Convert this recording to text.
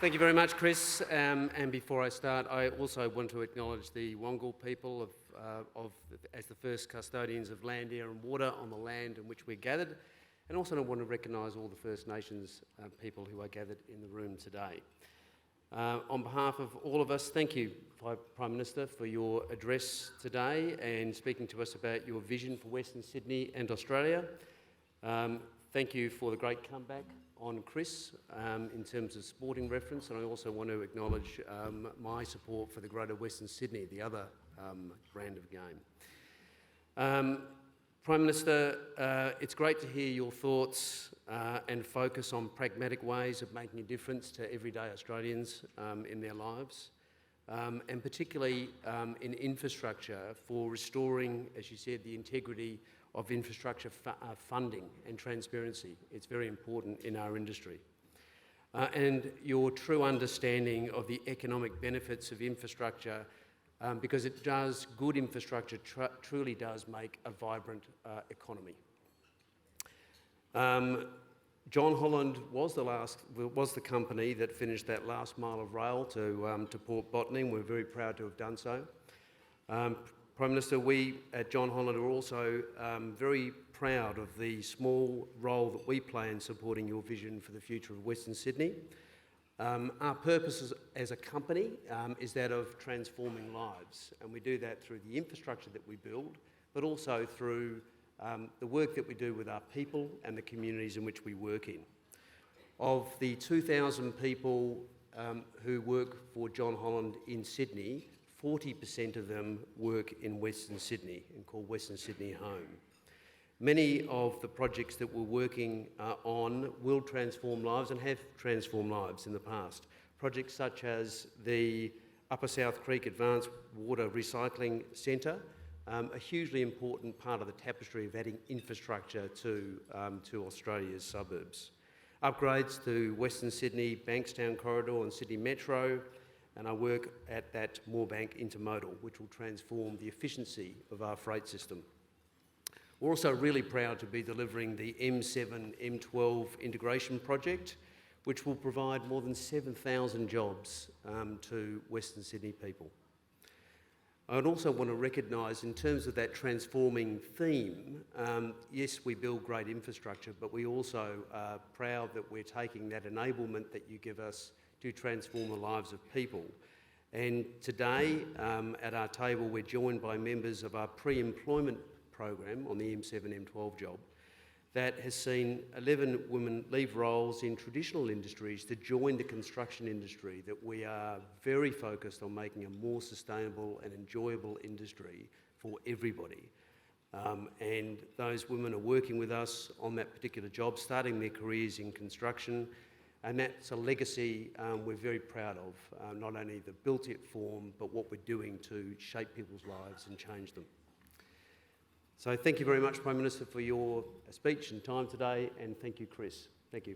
Thank you very much, Chris. And before I start, I also want to acknowledge the Wongal people as the first custodians of land, air and water on the land in which we're gathered. And also I want to recognise all the First Nations people who are gathered in the room today. On behalf of all of us, thank you, Prime Minister, for your address today and speaking to us about your vision for Western Sydney and Australia. Thank you for the great comeback on Chris in terms of sporting reference, and I also want to acknowledge my support for the Greater Western Sydney, the other brand of game. Prime Minister, it's great to hear your thoughts and focus on pragmatic ways of making a difference to everyday Australians in their lives, and particularly in infrastructure for restoring, as you said, the integrity of infrastructure funding and transparency. It's very important in our industry. And your true understanding of the economic benefits of infrastructure, because good infrastructure truly does make a vibrant economy. John Holland was the company that finished that last mile of rail to Port Botany. We're very proud to have done so. Prime Minister, we at John Holland are also very proud of the small role that we play in supporting your vision for the future of Western Sydney. Our purpose as a company is that of transforming lives, and we do that through the infrastructure that we build, but also through the work that we do with our people and the communities in which we work in. Of the 2,000 people who work for John Holland in Sydney, 40% of them work in Western Sydney and call Western Sydney home. Many of the projects that we're working on will transform lives and have transformed lives in the past. Projects such as the Upper South Creek Advanced Water Recycling Centre, a hugely important part of the tapestry of adding infrastructure to Australia's suburbs. Upgrades to Western Sydney, Bankstown Corridor and Sydney Metro, and our work at that Moorebank Intermodal, which will transform the efficiency of our freight system. We're also really proud to be delivering the M7, M12 integration project, which will provide more than 7,000 jobs to Western Sydney people. I would also want to recognise, in terms of that transforming theme, yes, we build great infrastructure, but we also are proud that we're taking that enablement that you give us to transform the lives of people. And today, at our table, we're joined by members of our pre-employment program on the M7, M12 job that has seen 11 women leave roles in traditional industries to join the construction industry, that we are very focused on making a more sustainable and enjoyable industry for everybody. And those women are working with us on that particular job, starting their careers in construction. And that's a legacy we're very proud of, not only the built-it form, but what we're doing to shape people's lives and change them. So thank you very much, Prime Minister, for your speech and time today, and thank you, Chris. Thank you.